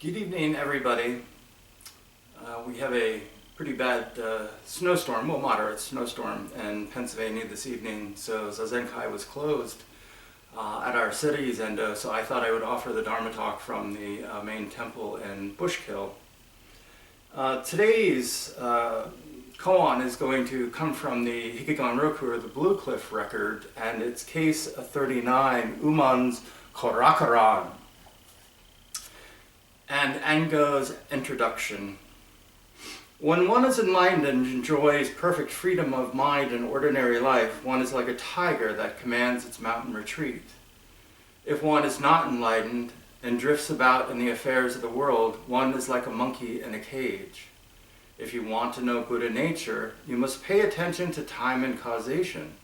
Good evening, everybody. We have a pretty bad snowstorm, well, moderate snowstorm in Pennsylvania this evening, so Zazenkai was closed at our cities, and so I thought I would offer the Dharma talk from the main temple in Bushkill. Today's koan is going to come from the Hekiganroku, or the Blue Cliff record, and it's case 39, Unmon's Kayakuran. And Ango's introduction. When one is enlightened and enjoys perfect freedom of mind in ordinary life, one is like a tiger that commands its mountain retreat. If one is not enlightened and drifts about in the affairs of the world, one is like a monkey in a cage. If you want to know Buddha nature, you must pay attention to time and causation.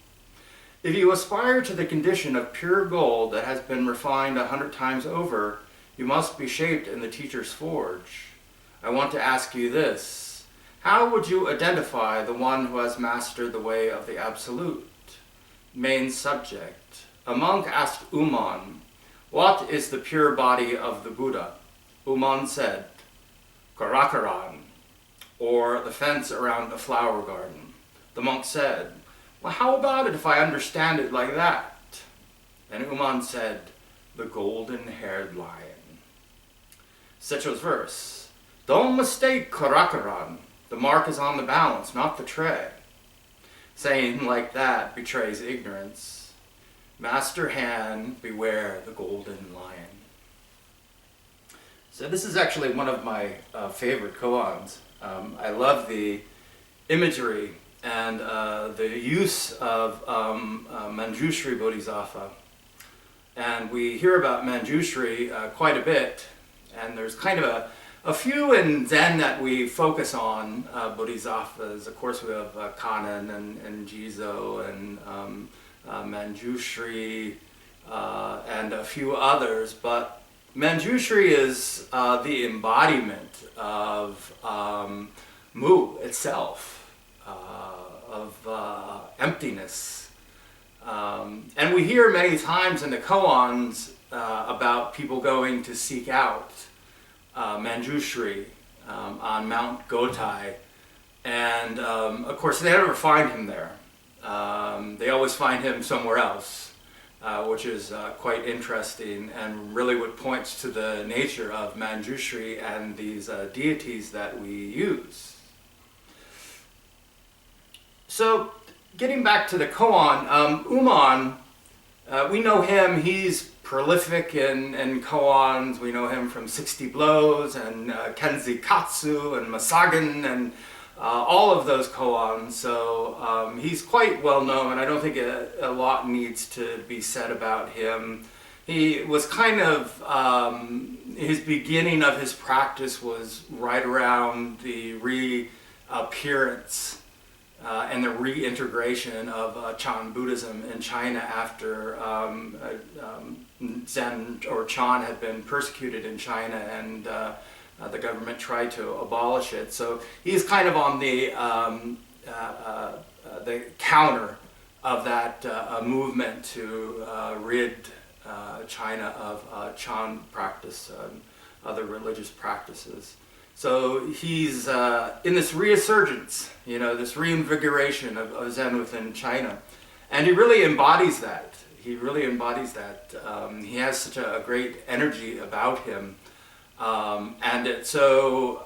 If you aspire to the condition of pure gold that has been refined 100 times over, you must be shaped in the teacher's forge. I want to ask you this. How would you identify the one who has mastered the way of the Absolute? Main subject. A monk asked Unmon, "What is the pure body of the Buddha?" Unmon said, "Kayakuran," or the fence around a flower garden. The monk said, "Well, how about it if I understand it like that?" And Unmon said, "The golden-haired lion." Secho's verse. Don't mistake Kayakuran. The mark is on the balance, not the tray. Saying like that betrays ignorance. Master Han, beware the golden lion. So this is actually one of my favorite koans. I love the imagery and the use of Manjushri Bodhisattva. And we hear about Manjushri quite a bit. And there's kind of a few in Zen that we focus on, bodhisattvas. Of course, we have Kanan and Jizo and Manjushri and a few others. But Manjushri is the embodiment of Mu itself, of emptiness. And we hear many times in the koans about people going to seek out Manjushri on Mount Gotai, and of course they never find him there. They always find him somewhere else, which is quite interesting and really what points to the nature of Manjushri and these deities that we use. So getting back to the koan, Unmon, we know him, he's prolific in koans. We know him from 60 Blows and Kenzi Katsu and Masagan and all of those koans. So he's quite well known. I don't think a lot needs to be said about him. He was kind of, his beginning of his practice was right around the reappearance and the reintegration of Chan Buddhism in China after Zen or Chan had been persecuted in China and the government tried to abolish it. So he's kind of on the counter of that movement to rid China of Chan practice and other religious practices. So he's in this resurgence, this reinvigoration of Zen within China. And he really embodies that. He really embodies that. He has such a great energy about him. And it's so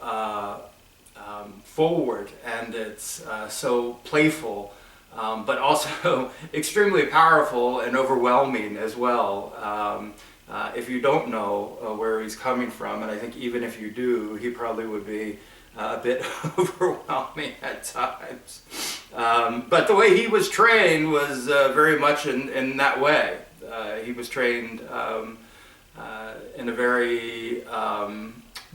forward and it's so playful, but also extremely powerful and overwhelming as well. If you don't know where he's coming from, and I think even if you do, he probably would be a bit overwhelming at times. But the way he was trained was very much in that way. He was trained in a very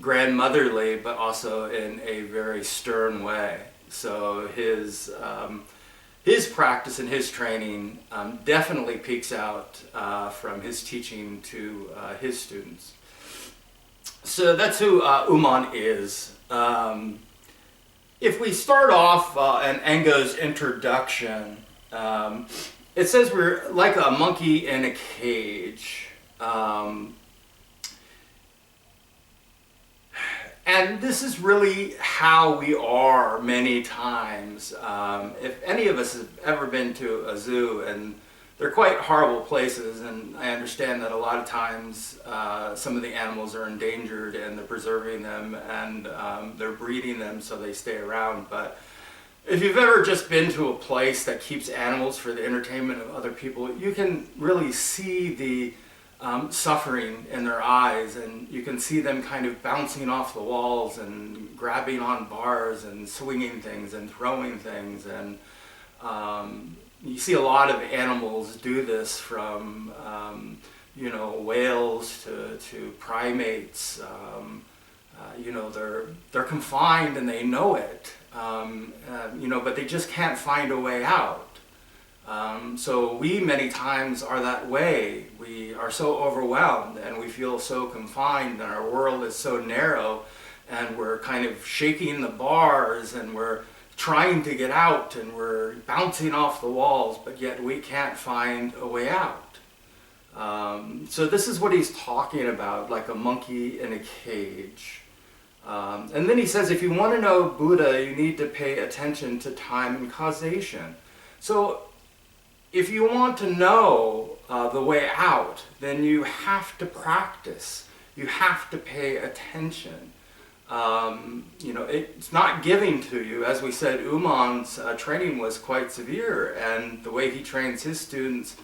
grandmotherly, but also in a very stern way. So his practice and his training definitely peeks out from his teaching to his students. So that's who Unmon is. If we start off in Engo's introduction, it says we're like a monkey in a cage. And this is really how we are many times. If any of us have ever been to a zoo, and they're quite horrible places, and I understand that a lot of times some of the animals are endangered and they're preserving them and they're breeding them so they stay around. But if you've ever just been to a place that keeps animals for the entertainment of other people, you can really see the suffering in their eyes, and you can see them kind of bouncing off the walls and grabbing on bars and swinging things and throwing things. And you see a lot of animals do this, from whales to primates. They're confined and they know it, but they just can't find a way out. So we many times are that way. We are so overwhelmed and we feel so confined, and our world is so narrow, and we're kind of shaking the bars and we're trying to get out and we're bouncing off the walls, but yet we can't find a way out. So this is what he's talking about, like a monkey in a cage. And then he says, if you want to know Buddha, you need to pay attention to time and causation. So if you want to know the way out, then you have to practice. You have to pay attention. It's not giving to you. As we said, Unmon's training was quite severe, and the way he trains his students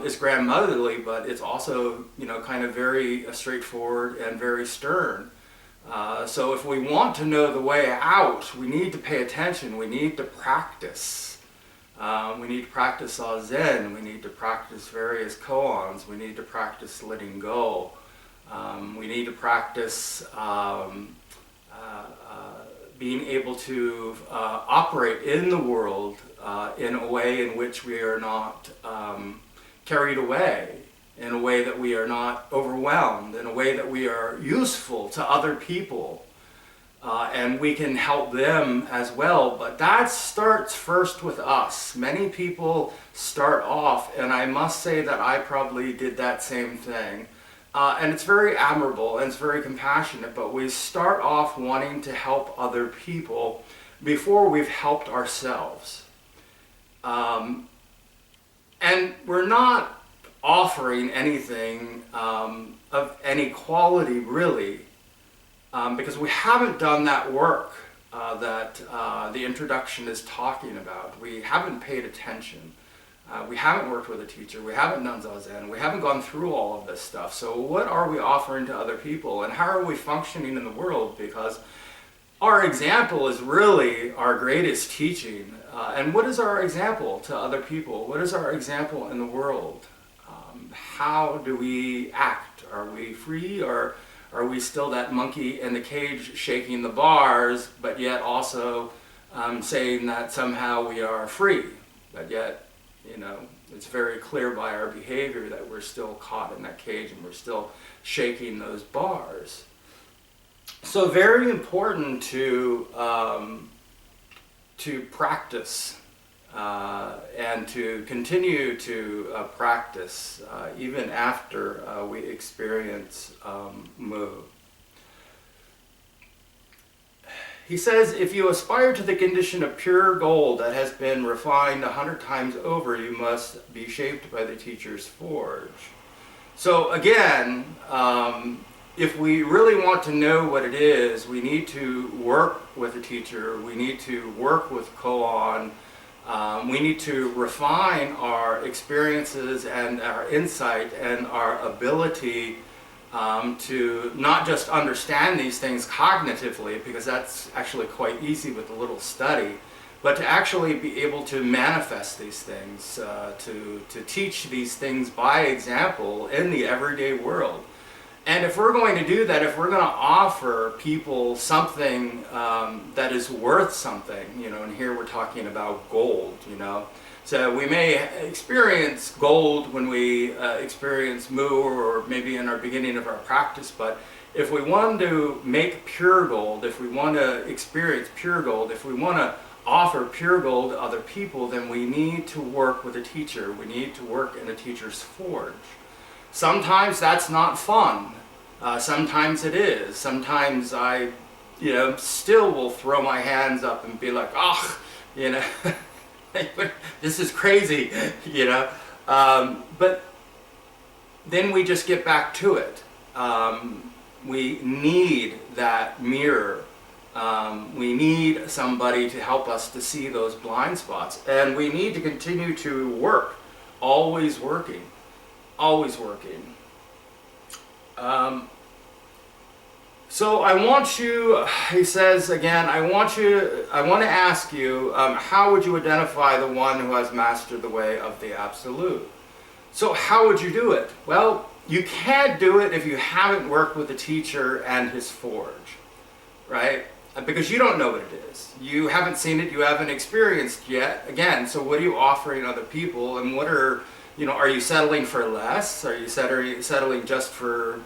is grandmotherly, but it's also, kind of very straightforward and very stern. So if we want to know the way out, we need to pay attention. We need to practice. We need to practice Zazen. We need to practice various koans. We need to practice letting go. We need to practice being able to operate in the world in a way in which we are not carried away, in a way that we are not overwhelmed, in a way that we are useful to other people. And we can help them as well, but that starts first with us. Many people start off, and I must say that I probably did that same thing. And it's very admirable and it's very compassionate, but we start off wanting to help other people before we've helped ourselves. And we're not offering anything of any quality, really. Because we haven't done that work that the introduction is talking about. We haven't paid attention. We haven't worked with a teacher. We haven't done Zazen. We haven't gone through all of this stuff. So what are we offering to other people? And how are we functioning in the world? Because our example is really our greatest teaching. And what is our example to other people? What is our example in the world? How do we act? Are we free, or are we still that monkey in the cage shaking the bars, but yet also saying that somehow we are free? But yet, it's very clear by our behavior that we're still caught in that cage and we're still shaking those bars. So very important to practice and to continue to practice even after we experience Mu. He says, if you aspire to the condition of pure gold that has been refined 100 times over, you must be shaped by the teacher's forge. So again, if we really want to know what it is, we need to work with a teacher, we need to work with koan, we need to refine our experiences and our insight and our ability to not just understand these things cognitively, because that's actually quite easy with a little study, but to actually be able to manifest these things, to teach these things by example in the everyday world. And if we're going to do that, if we're going to offer people something that is worth something, and here we're talking about gold, So we may experience gold when we experience Mu, or maybe in our beginning of our practice, but if we want to make pure gold, if we want to experience pure gold, if we want to offer pure gold to other people, then we need to work with a teacher. We need to work in a teacher's forge. Sometimes that's not fun. Sometimes it is. Sometimes I still will throw my hands up and be like, oh, you know, this is crazy, but then we just get back to it. We need that mirror. We need somebody to help us to see those blind spots. And we need to continue to work, always working, always working. So I want you, he says again, I want to ask you, how would you identify the one who has mastered the way of the Absolute? So how would you do it? Well, you can't do it if you haven't worked with the teacher and his forge, right? Because you don't know what it is. You haven't seen it, you haven't experienced yet. Again, so what are you offering other people, and what are you settling for less? Are you settling just for,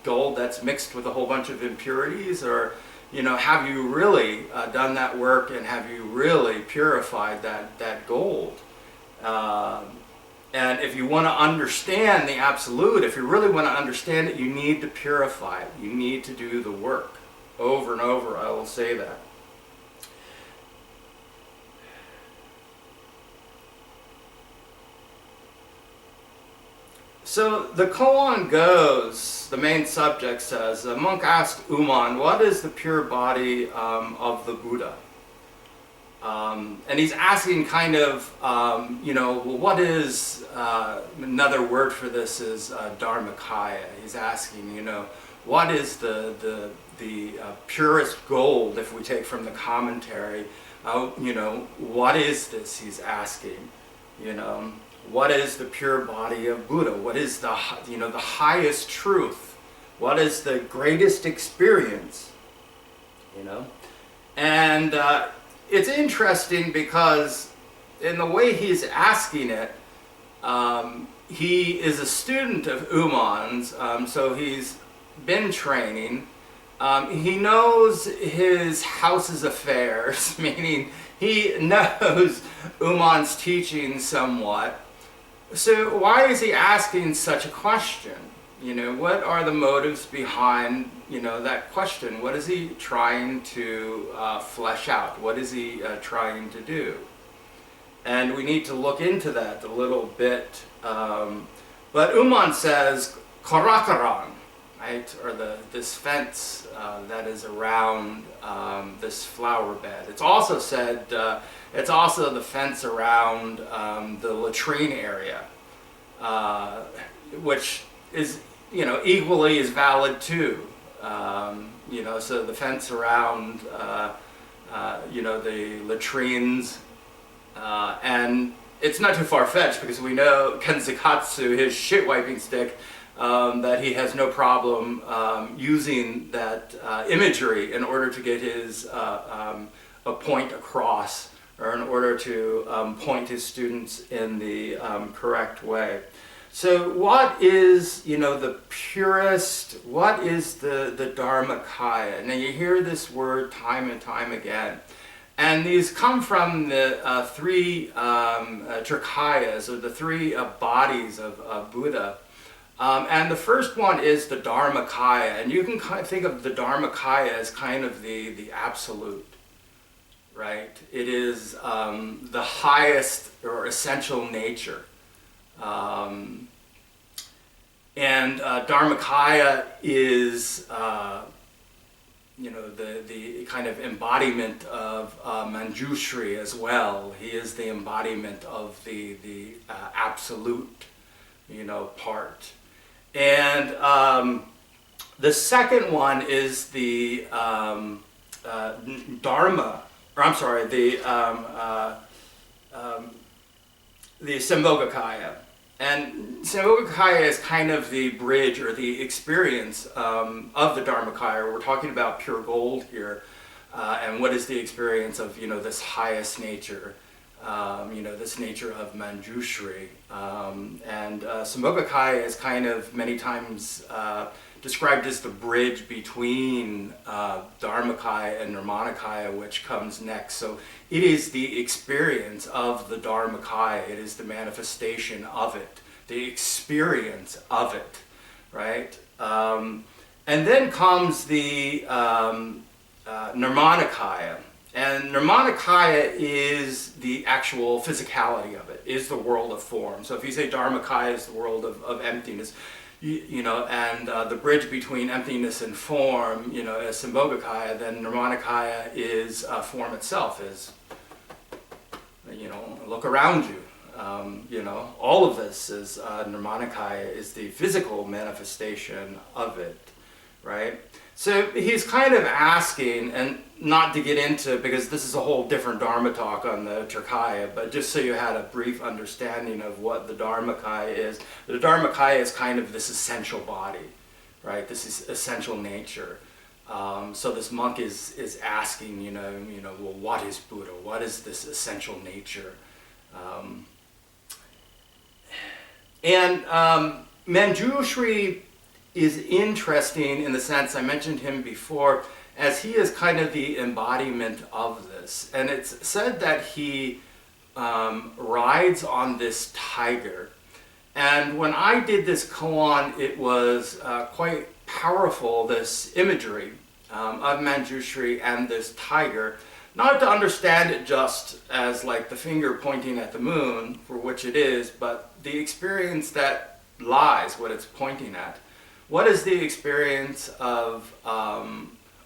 gold that's mixed with a whole bunch of impurities? Or, have you really done that work, and have you really purified that gold? And if you want to understand the Absolute, if you really want to understand it, you need to purify it. You need to do the work. Over and over, I will say that. So the koan goes, the main subject says, the monk asked Unmon, what is the pure body of the Buddha? And he's asking kind of, well, what is, another word for this is Dharmakaya. He's asking, what is the purest gold, if we take from the commentary? What is this, he's asking, what is the pure body of Buddha? What is the highest truth? What is the greatest experience? And it's interesting because in the way he's asking it, he is a student of Unmon's, so he's been training. He knows his house's affairs, meaning he knows Unmon's teaching somewhat. So why is he asking such a question? What are the motives behind, that question? What is he trying to flesh out? What is he trying to do? And we need to look into that a little bit. But Unmon says, Kayakuran, right? Or this fence that is around this flower bed. It's also said, it's also the fence around the latrine area, which is, equally as valid too. So the fence around, the latrines, and it's not too far-fetched because we know Kenzikatsu, his shit wiping stick, that he has no problem using that imagery in order to get his a point across, or in order to point his students in the correct way. So what is, the purest, what is the Dharmakaya? Now you hear this word time and time again. And these come from the three Trikayas, or the three bodies of Buddha. And the first one is the Dharmakaya. And you can kind of think of the Dharmakaya as kind of the absolute, right? It is the highest or essential nature. And Dharmakaya is, the kind of embodiment of Manjushri as well. He is the embodiment of the absolute, part. And the second one is the Dharma, or I'm sorry, the Sambhogakaya. And Sambhogakaya is kind of the bridge or the experience of the Dharmakaya. We're talking about pure gold here, and what is the experience of this highest nature, this nature of Manjushri. And Sambhogakaya is kind of many times described as the bridge between Dharmakaya and Nirmanakaya, which comes next. So it is the experience of the Dharmakaya. It is the manifestation of it, the experience of it, right? And then comes the Nirmanakaya. And Nirmanakaya is the actual physicality of it, is the world of form. So if you say Dharmakaya is the world of emptiness, and the bridge between emptiness and form, is Sambhogakaya, then Nirmanakaya is form itself, is, look around you. All of this is Nirmanakaya, is the physical manifestation of it, right? So he's kind of asking, and not to get into, because this is a whole different Dharma talk on the Trikaya, but just so you had a brief understanding of what the Dharmakaya is. The Dharmakaya is kind of this essential body, right? This is essential nature. So this monk is asking, well, what is Buddha? What is this essential nature? Manjushri is interesting in the sense, I mentioned him before, as he is kind of the embodiment of this. And it's said that he rides on this tiger. And when I did this koan, it was quite powerful, this imagery of Manjushri and this tiger. Not to understand it just as like the finger pointing at the moon, for which it is, but the experience that lies, what it's pointing at. What is the experience of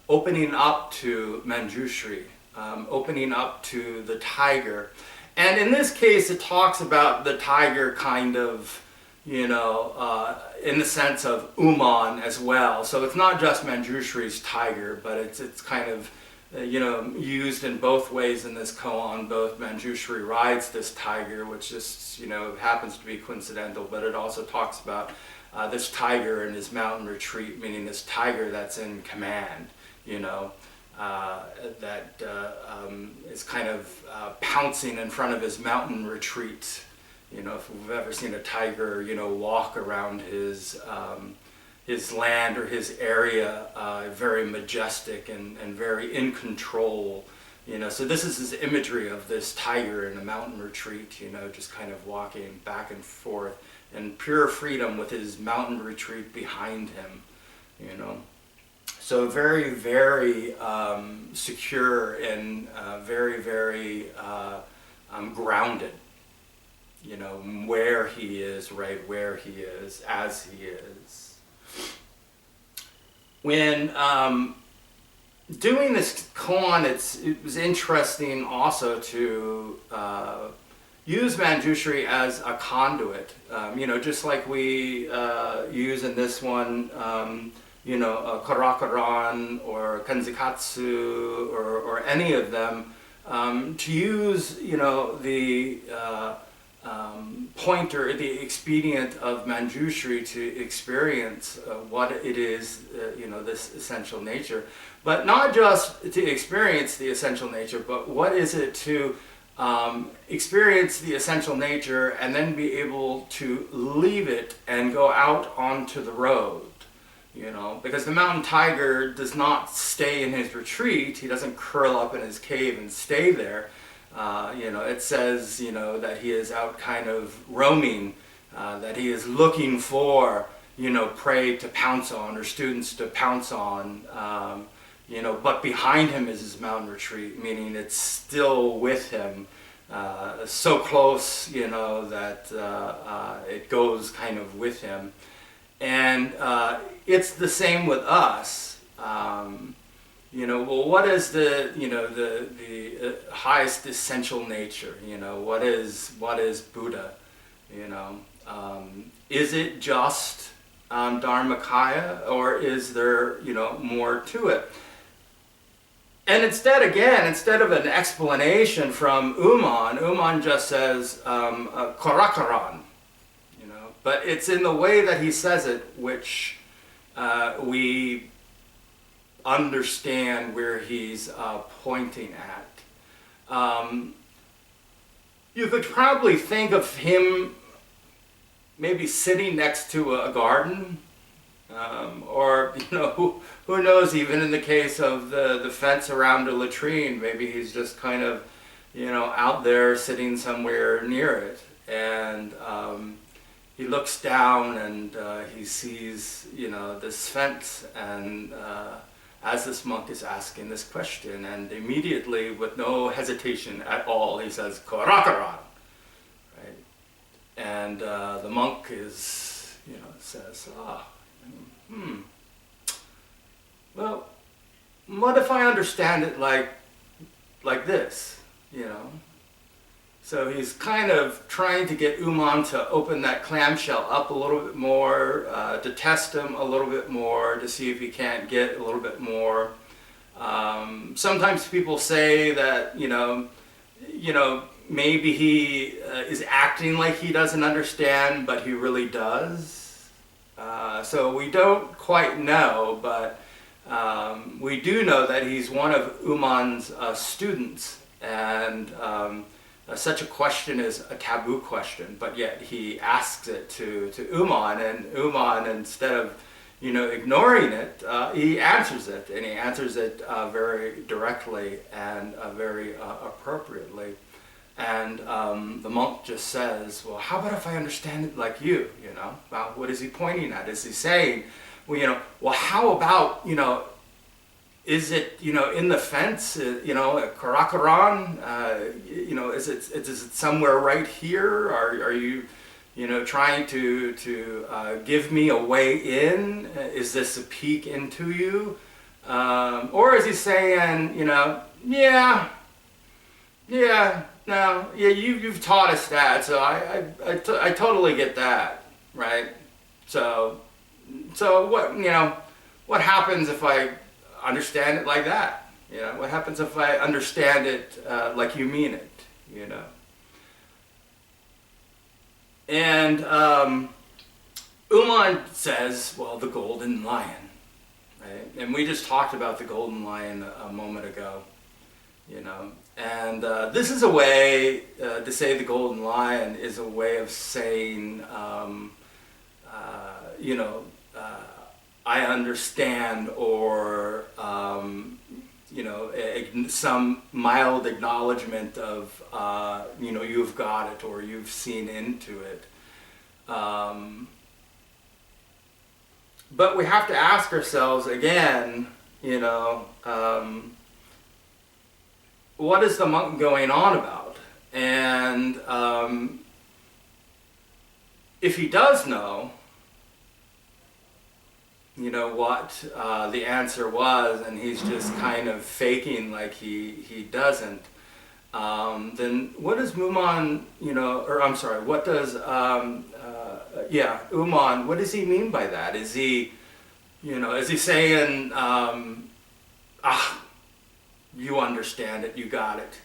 opening up to Manjushri, opening up to the tiger? And in this case, it talks about the tiger kind of, in the sense of Unmon as well. So it's not just Manjushri's tiger, but it's kind of, used in both ways in this koan. Both Manjushri rides this tiger, which just, happens to be coincidental, but it also talks about this tiger in his mountain retreat, meaning this tiger that's in command, that is kind of pouncing in front of his mountain retreat. If we've ever seen a tiger, walk around his land or his area, very majestic and very in control. So this is his imagery of this tiger in a mountain retreat, just kind of walking back and forth in pure freedom with his mountain retreat behind him, So very, very secure and very, very grounded, where he is, right where he is, as he is. When doing this koan, it was interesting also to use Manjushri as a conduit, just like we use in this one, Kayakuran or Kanzikatsu or any of them, to use, the pointer, the expedient of Manjushri to experience what it is, this essential nature. But not just to experience the essential nature, but what is it to experience the essential nature and then be able to leave it and go out onto the road, because the mountain tiger does not stay in his retreat. He doesn't curl up in his cave and stay there. It says, that he is out kind of roaming, that he is looking for, prey to pounce on or students to pounce on, but behind him is his mountain retreat, meaning it's still with him, so close, that it goes kind of with him. And it's the same with us. Well, what is the highest essential nature? What is Buddha? Is it just Dharmakaya, or is there more to it? And instead of an explanation from Unmon just says Kayakuran, but it's in the way that he says it which we understand where he's pointing at. You could probably think of him maybe sitting next to a garden, or who knows, even in the case of the fence around a latrine, maybe he's just kind of out there sitting somewhere near it, and he looks down and he sees this fence, and as this monk is asking this question, and immediately, with no hesitation at all, he says, Kayakuran, right? And the monk is, says, well, what if I understand it like this, So he's kind of trying to get Unmon to open that clamshell up a little bit more, to test him a little bit more, to see if he can't get a little bit more. Sometimes people say that, maybe he is acting like he doesn't understand, but he really does. So we don't quite know, but we do know that he's one of Unmon's students, and such a question is a taboo question, but yet he asks it to Unmon, and Unmon, instead of ignoring it, he answers it, and he answers it very directly and very appropriately. And the monk just says, well, how about if I understand it like you, Well, what is he pointing at? Is he saying, well, how about, is it, in the fence, at Kayakuran, is it somewhere right here? Are you, trying to give me a way in? Is this a peek into you? Or is he saying, you've taught us that, so I totally get that, right? So what happens if I understand it like that? What happens if I understand it like you mean it? And Unmon says, well, the golden lion, right? And we just talked about the golden lion a moment ago, And this is a way to say the golden lion is a way of saying, I understand, or some mild acknowledgement of you've got it, or you've seen into it. But we have to ask ourselves again, what is the monk going on about? And if he does know, what the answer was, and he's just kind of faking like he doesn't, then what does Unmon, what does, Unmon, what does he mean by that? Is he, is he saying, you understand it, you got it,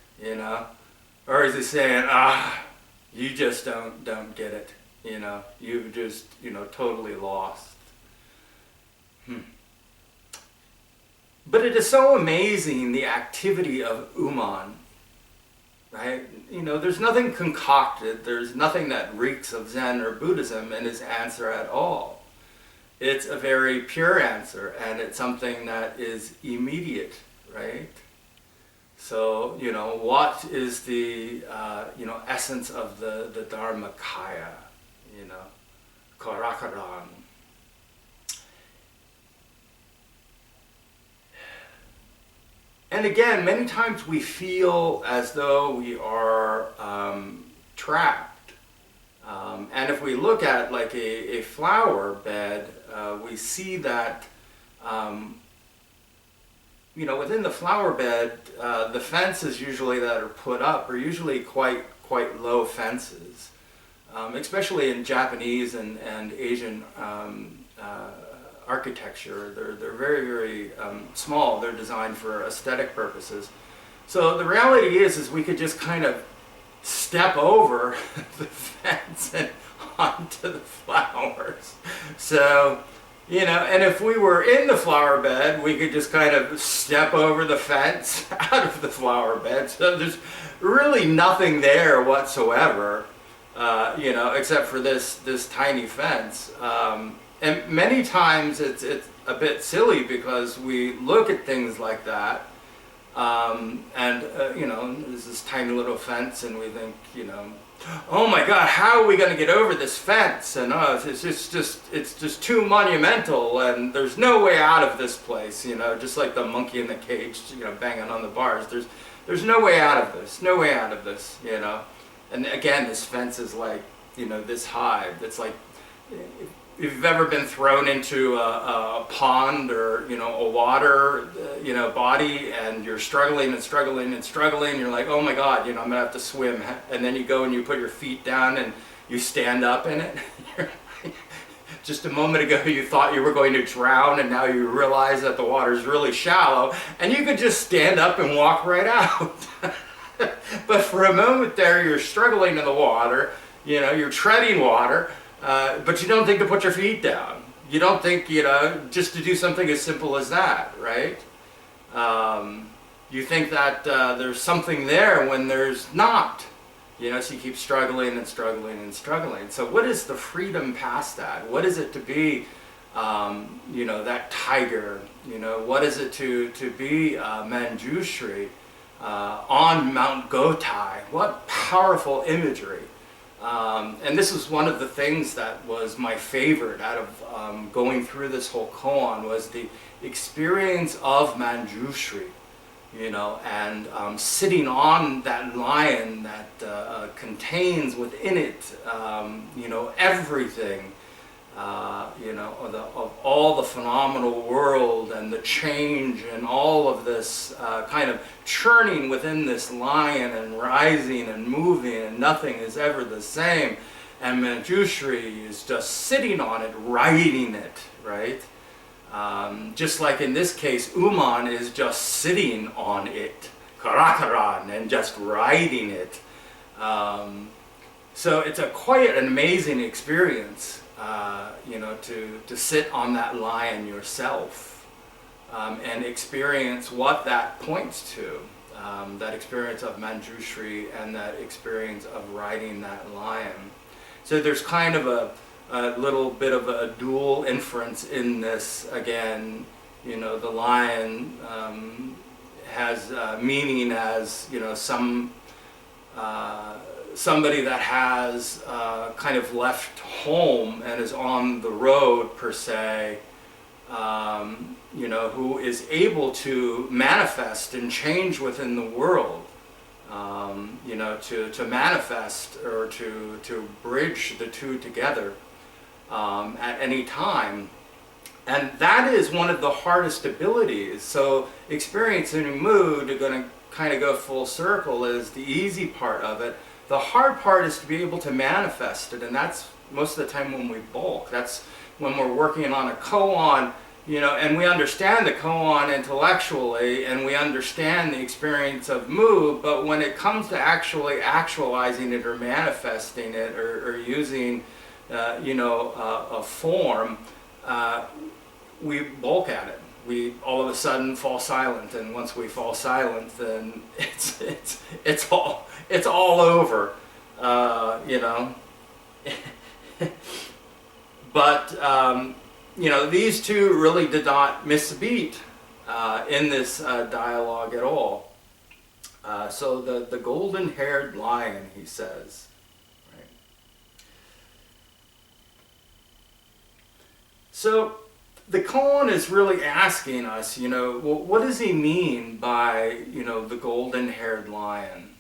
Or is he saying, you just don't get it, you've just, totally lost. But it is so amazing, the activity of Unmon, right? There's nothing concocted, there's nothing that reeks of Zen or Buddhism in his answer at all. It's a very pure answer, and it's something that is immediate, right? So, what is the, essence of the Dharmakaya, Kayakuran? And again, many times we feel as though we are trapped. And if we look at like a flower bed, we see that, within the flower bed, the fences usually that are put up are usually quite low fences, especially in Japanese and Asian architecture. They're very, very small. They're designed for aesthetic purposes. So the reality is we could just kind of step over the fence and onto the flowers. So, and if we were in the flower bed, we could just kind of step over the fence out of the flower bed. So there's really nothing there whatsoever, except for this tiny fence. And many times it's a bit silly because we look at things like that, and there's this tiny little fence, and we think, oh my God, how are we going to get over this fence? And it's just too monumental, and there's no way out of this place. Just like the monkey in the cage, banging on the bars. There's no way out of this. No way out of this. And again, this fence is like, this high. It's like, if you've ever been thrown into a pond or a water body, and you're struggling and struggling and struggling, you're like, oh my God, I'm gonna have to swim, and then you go and you put your feet down and you stand up in it. Just a moment ago you thought you were going to drown, and now you realize that the water is really shallow, and you could just stand up and walk right out. But for a moment there, you're struggling in the water, you're treading water, but you don't think to put your feet down. You don't think, just to do something as simple as that, right? You think that there's something there when there's not. So you keep struggling and struggling and struggling. So what is the freedom past that? What is it to be, that tiger? What is it to be Manjushri on Mount Gotai? What powerful imagery. And this was one of the things that was my favorite out of going through this whole koan, was the experience of Manjushri, and sitting on that lion that contains within it, everything, of all the phenomenal world and the change and all of this kind of churning within this lion and rising and moving, and nothing is ever the same. And Manjushri is just sitting on it, riding it, right? Just like in this case, Unmon is just sitting on it, Kayakuran, and just riding it. So it's quite an amazing experience. To sit on that lion yourself, and experience what that points to, that experience of Manjushri and that experience of riding that lion. So there's kind of a little bit of a dual inference in this. Again, the lion has meaning as, somebody that has kind of left home and is on the road, per se, who is able to manifest and change within the world, to manifest or to bridge the two together at any time. And that is one of the hardest abilities. So experiencing mood, you're going to kind of go full circle, is the easy part of it. The hard part is to be able to manifest it, and that's most of the time when we bulk. That's when we're working on a koan, and we understand the koan intellectually, and we understand the experience of mood, but when it comes to actually actualizing it or manifesting it or using, a form, we bulk at it. We all of a sudden fall silent, and once we fall silent, then it's all over, But these two really did not miss a beat in this dialogue at all. So the golden-haired lion, he says. Right? So the koan is really asking us, well, what does he mean by, the golden-haired lion?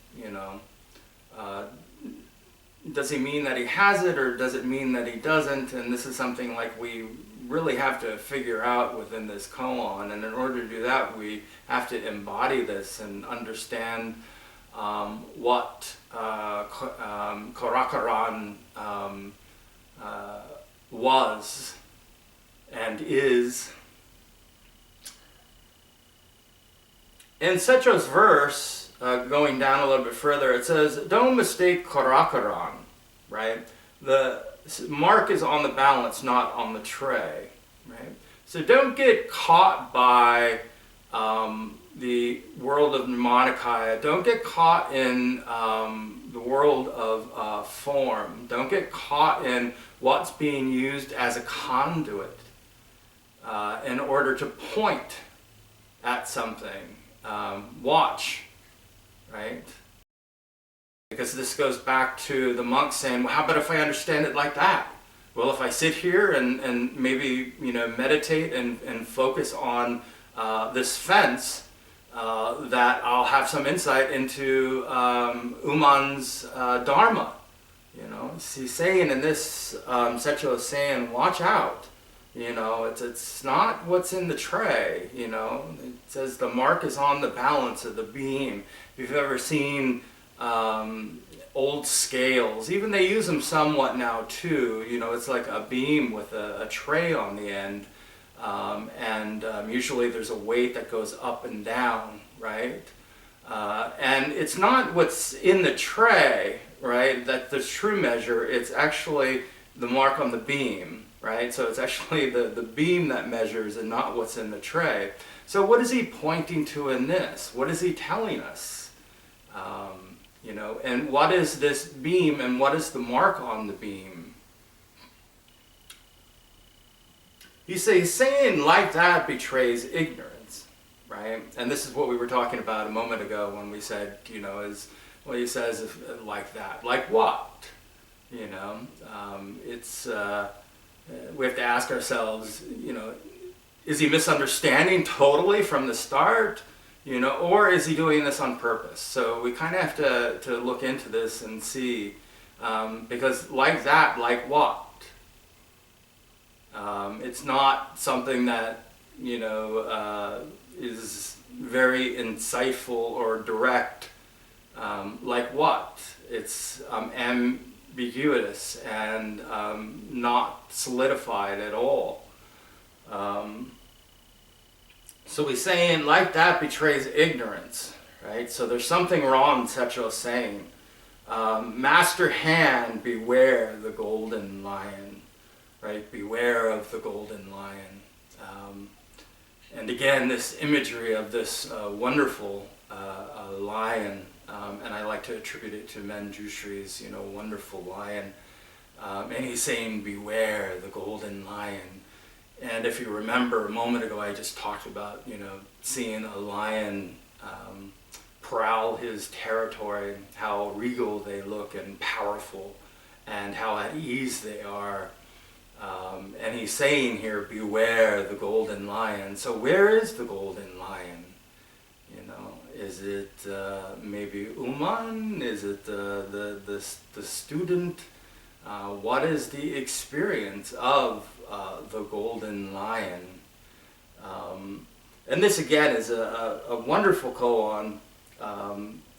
Does he mean that he has it, or does it mean that he doesn't? And this is something like we really have to figure out within this koan. And in order to do that, we have to embody this and understand what Kayakuran was and is. In Secho's verse, going down a little bit further, it says, don't mistake Kayakuran, right? The mark is on the balance, not on the tray, right? So don't get caught by the world of Nirmanakaya. Don't get caught in the world of form. Don't get caught in what's being used as a conduit in order to point at something. Watch, right? Because this goes back to the monk saying, well, how about if I understand it like that? Well, if I sit here and maybe, meditate and focus on this fence, that I'll have some insight into Unmon's Dharma. He's saying in this, Secho is saying, watch out. It's not what's in the tray. It says the mark is on the balance of the beam. If you've ever seen old scales, even they use them somewhat now too. It's like a beam with a tray on the end, and usually there's a weight that goes up and down, right? And it's not what's in the tray, right, that's the true measure. It's actually the mark on the beam, right? So it's actually the beam that measures and not what's in the tray. So what is he pointing to in this? What is he telling us? And what is this beam and what is the mark on the beam? He's saying like that betrays ignorance, right? And this is what we were talking about a moment ago when we said, is what he says is like that. Like what? It's we have to ask ourselves, is he misunderstanding totally from the start? Or is he doing this on purpose? So we kind of have to look into this and see, because like that, like what? It's not something that, is very insightful or direct. Like what? It's ambiguous and not solidified at all. So he's saying, like that betrays ignorance, right? So there's something wrong, Secho is saying. Master hand, beware the golden lion, right? Beware of the golden lion. And again, this imagery of this wonderful lion, and I like to attribute it to Manjushri's, wonderful lion. And he's saying, beware the golden lion. And if you remember a moment ago, I just talked about, seeing a lion prowl his territory, how regal they look and powerful, and how at ease they are. And he's saying here, beware the golden lion. So where is the golden lion? Is it maybe Unmon? Is it the student? What is the experience of the golden lion? And this again is a wonderful koan,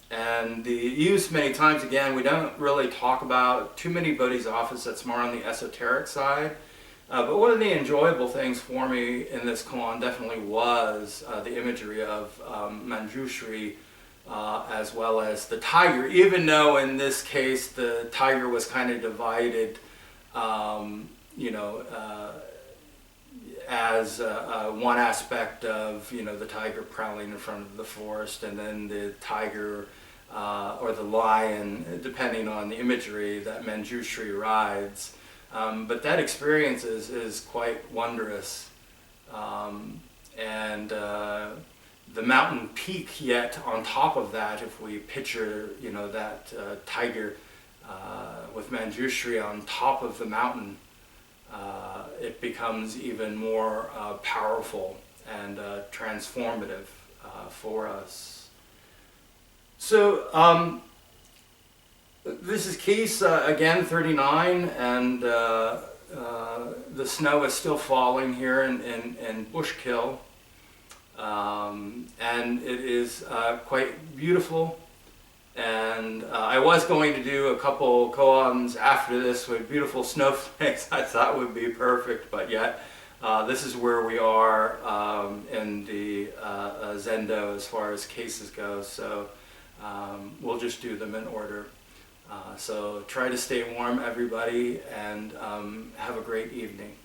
and used many times. Again, we don't really talk about too many bodhisattvas. That's more on the esoteric side. But one of the enjoyable things for me in this koan definitely was the imagery of Manjushri, as well as the tiger, even though in this case the tiger was kind of divided, as one aspect of, the tiger prowling in front of the forest, and then the tiger or the lion, depending on the imagery that Manjushri rides. But that experience is quite wondrous. And the mountain peak yet on top of that, if we picture, that tiger with Manjushri on top of the mountain, it becomes even more powerful and transformative for us. So this is case again 39, and the snow is still falling here in Bushkill. And it is quite beautiful, and I was going to do a couple koans after this with beautiful snowflakes. I thought would be perfect, but yet this is where we are in the Zendo as far as cases go, so we'll just do them in order. So try to stay warm, everybody, and have a great evening.